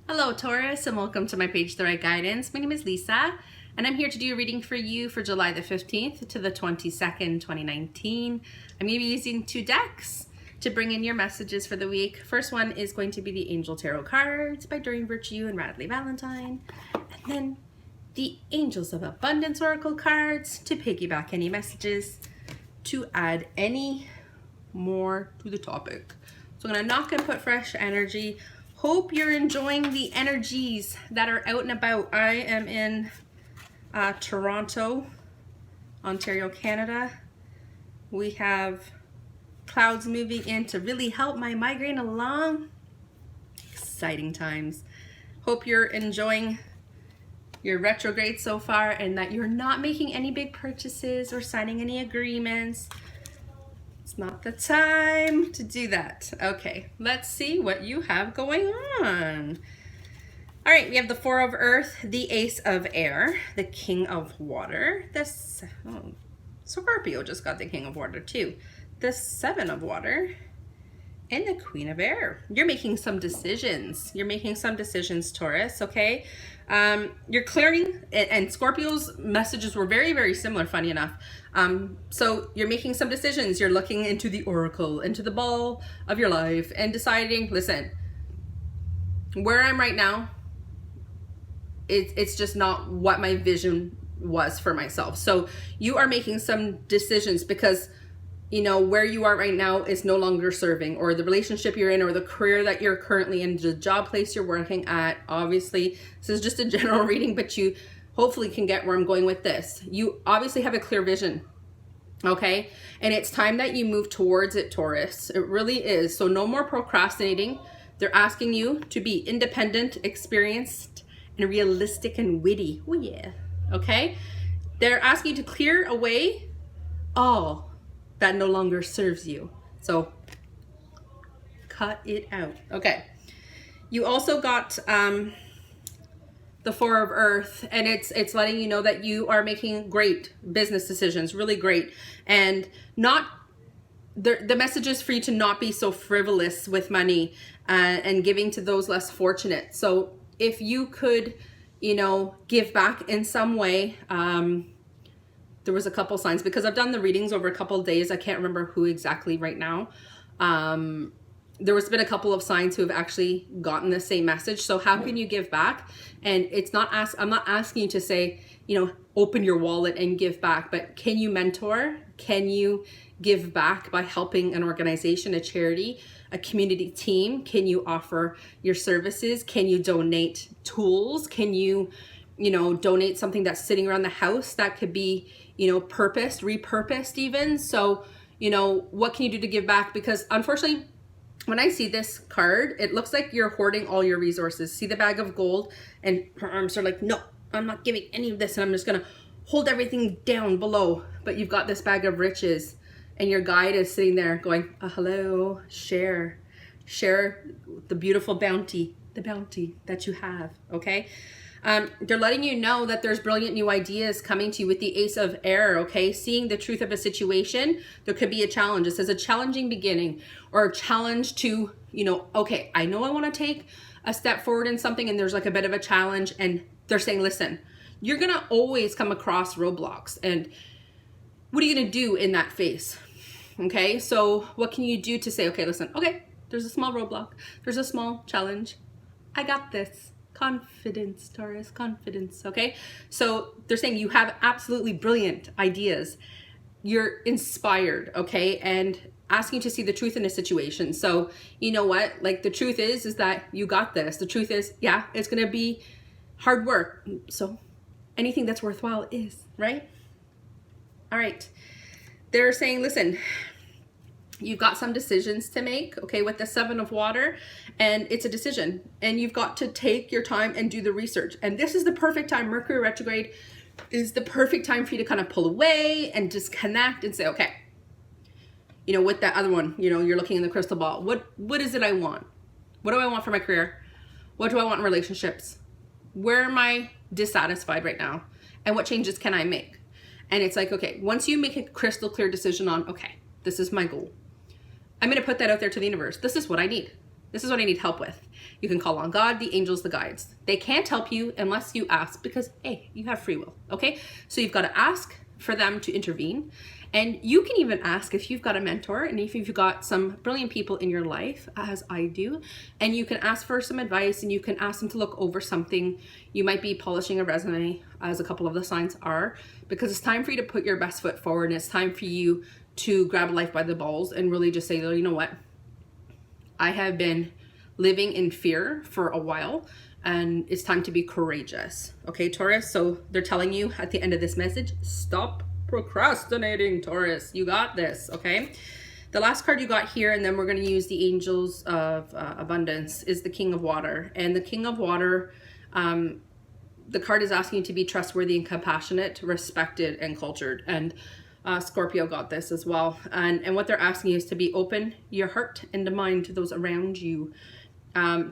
Hello Taurus, and welcome to my Page the Right Guidance. My name is Lisa and I'm here to do a reading for you for July the 15th to the 22nd, 2019. I'm going to be using two decks to bring in your messages for the week. First one is going to be the Angel Tarot cards by During Virtue and Radley Valentine, and then the Angels of Abundance Oracle cards to piggyback any messages to add any more to the topic. So I'm going to knock and put fresh energy. Hope you're enjoying the energies that are out and about. I am in Toronto, Ontario, Canada. We have clouds moving in to really help my migraine along. Exciting times. Hope you're enjoying your retrograde so far and that you're not making any big purchases or signing any agreements. It's not the time to do that. Okay, let's see what you have going on. All right, we have the Four of Earth, the Ace of Air, the King of Water, Scorpio just got the King of Water too, the Seven of Water, and the Queen of Air. You're making some decisions. You're making some decisions, Taurus, okay? You're clearing, and Scorpio's messages were very, very similar, funny enough. So you're making some decisions. You're looking into the oracle, into the ball of your life, and deciding, listen, where I'm right now, it's just not what my vision was for myself. So you are making some decisions because you know where you are right now is no longer serving, or the relationship you're in, or the career that you're currently in, the job place you're working at. Obviously, this is just a general reading, but you hopefully can get where I'm going with this. You obviously have a clear vision, okay? And it's time that you move towards it, Taurus. It really is. So no more procrastinating. They're asking you to be independent, experienced, and realistic and witty. Oh yeah, okay? They're asking you to clear away all that no longer serves you. So cut it out. Okay. You also got the Four of Earth, and it's letting you know that you are making great business decisions, really great, and not the message is for you to not be so frivolous with money and giving to those less fortunate. So if you could, you know, give back in some way. There was a couple signs because I've done the readings over a couple of days. I can't remember who exactly right now. There was been a couple of signs who have actually gotten the same message. So how can you give back? And it's not I'm not asking you to say, you know, open your wallet and give back, but can you mentor? Can you give back by helping an organization, a charity, a community team? Can you offer your services? Can you donate tools? Can you know, donate something that's sitting around the house that could be, you know, repurposed even. So, you know, what can you do to give back? Because unfortunately, when I see this card, it looks like you're hoarding all your resources. See the bag of gold, and her arms are like, no, I'm not giving any of this, and I'm just gonna hold everything down below. But you've got this bag of riches, and your guide is sitting there going, hello, share the beautiful bounty, the bounty that you have, okay? They're letting you know that there's brilliant new ideas coming to you with the Ace of Air, okay? Seeing the truth of a situation, there could be a challenge. It says a challenging beginning, or a challenge to, you know, okay, I know I want to take a step forward in something, and there's like a bit of a challenge, and they're saying, listen, you're going to always come across roadblocks, and what are you going to do in that phase? Okay, so what can you do to say, okay, listen, okay, there's a small roadblock, there's a small challenge, I got this. Confidence, Taurus, confidence, okay? So they're saying you have absolutely brilliant ideas. You're inspired, okay? And asking to see the truth in a situation. So you know what? Like the truth is that you got this. The truth is, yeah, it's gonna be hard work. So anything that's worthwhile is, right? All right. They're saying, listen, you've got some decisions to make, okay, with the Seven of Water, and it's a decision, and you've got to take your time and do the research. And this is the perfect time. Mercury retrograde is the perfect time for you to kind of pull away and disconnect and say, okay, you know, with that other one, you know, you're looking in the crystal ball. What is it I want? What do I want for my career? What do I want in relationships? Where am I dissatisfied right now? And what changes can I make? And it's like, okay, once you make a crystal clear decision on, okay, this is my goal, I'm going to put that out there to the universe. This is what I need. this is what I need help with. You can call on God, the angels, the guides. They can't help you unless you ask, because hey, you have free will, okay? So you've got to ask for them to intervene. And you can even ask if you've got a mentor and if you've got some brilliant people in your life, as I do, and you can ask for some advice and you can ask them to look over something. You might be polishing a resume, as a couple of the signs are, because it's time for you to put your best foot forward, and it's time for you to grab life by the balls and really just say, you know what? I have been living in fear for a while, and it's time to be courageous. Okay, Taurus? So they're telling you at the end of this message, stop procrastinating, Taurus. You got this, okay? The last card you got here, and then we're going to use the Angels of Abundance, is the King of Water. And the King of Water, the card is asking you to be trustworthy and compassionate, respected and cultured. And Scorpio got this as well. And what they're asking you is to be open your heart and mind to those around you.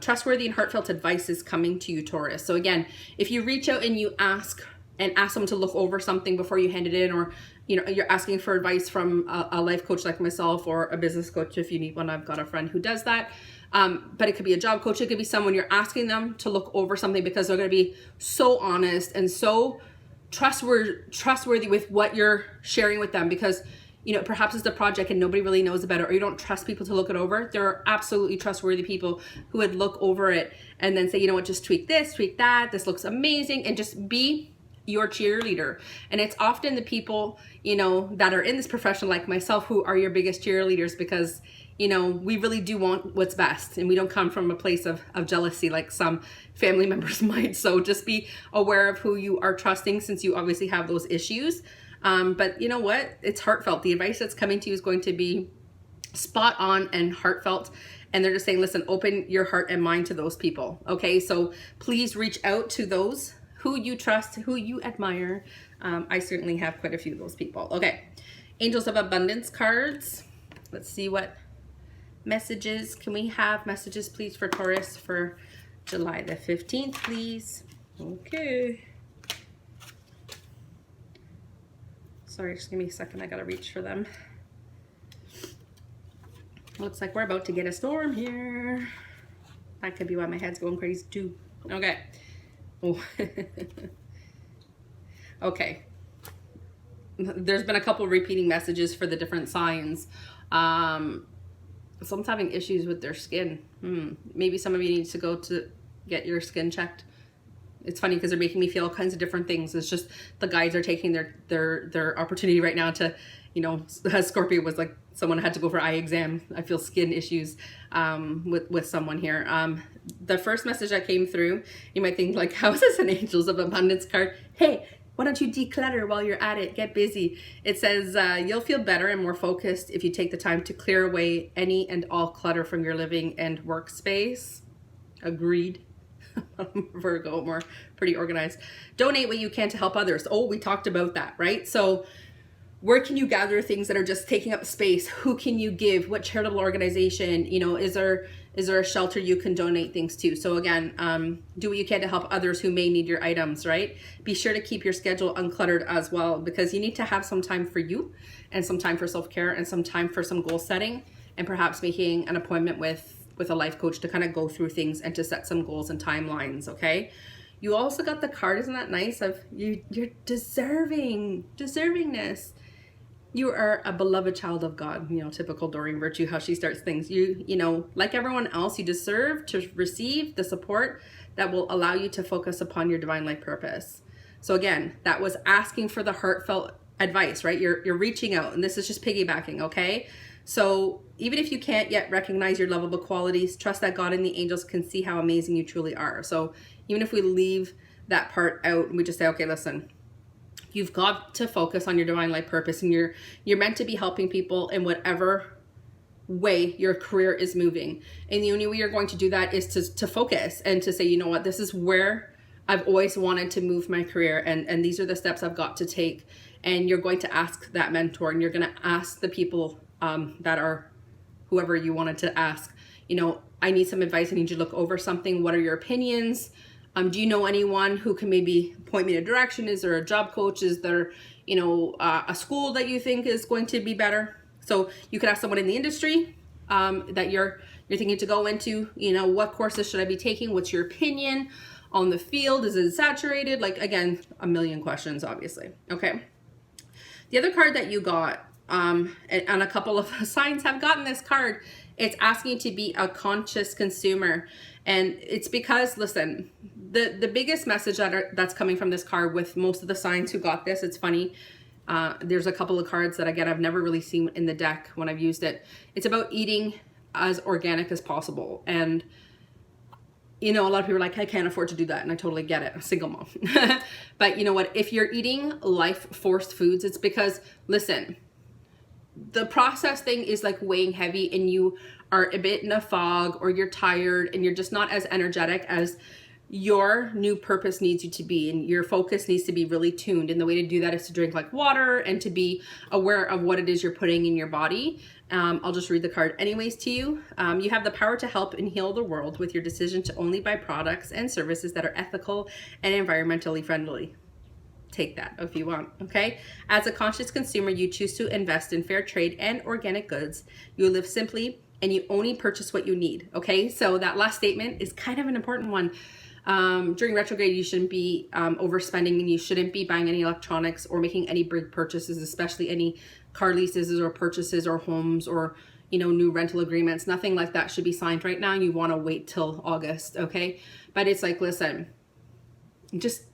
Trustworthy and heartfelt advice is coming to you, Taurus. So again, if you reach out and you ask them to look over something before you hand it in, or you're asking for advice from a life coach like myself, or a business coach if you need one. I've got a friend who does that. But it could be a job coach. It could be someone you're asking them to look over something because they're going to be so honest and so trustworthy with what you're sharing with them, because perhaps it's a project and nobody really knows about it, or you don't trust people to look it over. There are absolutely trustworthy people who would look over it and then say, you know what, just tweak this, tweak that. This looks amazing, and just be your cheerleader. And it's often the people, that are in this profession like myself who are your biggest cheerleaders, because, we really do want what's best, and we don't come from a place of jealousy like some family members might. So just be aware of who you are trusting, since you obviously have those issues. But you know what? It's heartfelt. The advice that's coming to you is going to be spot on and heartfelt. And they're just saying, listen, open your heart and mind to those people. Okay, so please reach out to those who you trust, who you admire. I certainly have quite a few of those people. Okay, Angels of Abundance cards. Let's see what messages. Can we have messages, please, for Taurus for July the 15th, please? Okay. Sorry, just give me a second. I gotta reach for them. Looks like we're about to get a storm here. That could be why my head's going crazy too. Okay. Oh. Okay. There's been a couple repeating messages for the different signs. Someone's having issues with their skin. Maybe some of you need to go to get your skin checked. It's funny because they're making me feel all kinds of different things. It's just the guides are taking their opportunity right now to, as Scorpio was like, someone had to go for eye exam. I feel skin issues with someone here. The first message that came through, you might think like, how is this an Angels of Abundance card? Hey, why don't you declutter while you're at it? Get busy. It says you'll feel better and more focused if you take the time to clear away any and all clutter from your living and workspace. Agreed. Virgo, more pretty organized. Donate what you can to help others. Oh, we talked about that, right? So where can you gather things that are just taking up space? Who can you give? What charitable organization? Is there a shelter you can donate things to? So again, do what you can to help others who may need your items, right? Be sure to keep your schedule uncluttered as well, because you need to have some time for you, and some time for self-care, and some time for some goal setting, and perhaps making an appointment with a life coach to kind of go through things and to set some goals and timelines, okay? You also got the card, isn't that nice, of you're deservingness. You are a beloved child of God, typical Doreen Virtue, how she starts things. You like everyone else, you deserve to receive the support that will allow you to focus upon your divine life purpose. So again, that was asking for the heartfelt advice, right? You're reaching out, and this is just piggybacking, okay? So even if you can't yet recognize your lovable qualities, trust that God and the angels can see how amazing you truly are. So even if we leave that part out and we just say, okay, listen, you've got to focus on your divine life purpose, and you're meant to be helping people in whatever way your career is moving. And the only way you're going to do that is to focus and to say, you know what, this is where I've always wanted to move my career, and these are the steps I've got to take. And you're going to ask that mentor, and you're going to ask the people that are whoever you wanted to ask, I need some advice. I need you to look over something. What are your opinions? Do you know anyone who can maybe point me in a direction? Is there a job coach? Is there, a school that you think is going to be better? So you could ask someone in the industry that you're you're thinking to go into, you know, what courses should I be taking? What's your opinion on the field? Is it saturated? Like, again, a million questions, obviously. Okay. The other card that you got, and a couple of signs have gotten this card, it's asking you to be a conscious consumer. And it's because, listen, the biggest message that's coming from this card with most of the signs who got this, it's funny, there's a couple of cards that, again, I've never really seen in the deck when I've used it. It's about eating as organic as possible. And, you know, a lot of people are like, I can't afford to do that. And I totally get it. I'm a single mom. But you know what? If you're eating life forced foods, it's because, listen, the processed thing is like weighing heavy and you are a bit in a fog, or you're tired and you're just not as energetic as your new purpose needs you to be, and your focus needs to be really tuned. And the way to do that is to drink like water and to be aware of what it is you're putting in your body. I'll just read the card anyways to you. You have the power to help and heal the world with your decision to only buy products and services that are ethical and environmentally friendly. Take that if you want, okay? As a conscious consumer, you choose to invest in fair trade and organic goods. You live simply and you only purchase what you need, okay? So that last statement is kind of an important one. During retrograde, you shouldn't be overspending, and you shouldn't be buying any electronics or making any big purchases, especially any car leases or purchases or homes or, you know, new rental agreements. Nothing like that should be signed right now. You want to wait till August, okay? But it's like, listen, just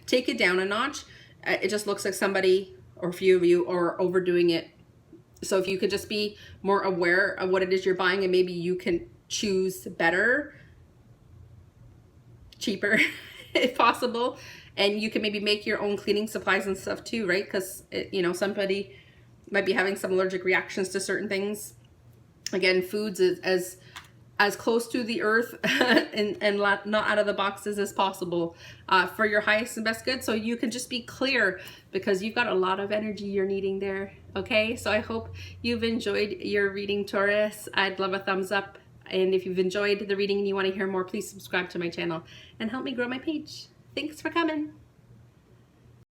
take it down a notch. It just looks like somebody or a few of you are overdoing it. So if you could just be more aware of what it is you're buying, and maybe you can choose better, cheaper if possible, and you can maybe make your own cleaning supplies and stuff too, right? Because you know, somebody might be having some allergic reactions to certain things. Again, foods is as close to the earth and not out of the boxes as possible for your highest and best good. So you can just be clear, because you've got a lot of energy you're needing there. Okay, so I hope you've enjoyed your reading, Taurus. I'd love a thumbs up. And if you've enjoyed the reading and you want to hear more, please subscribe to my channel and help me grow my page. Thanks for coming.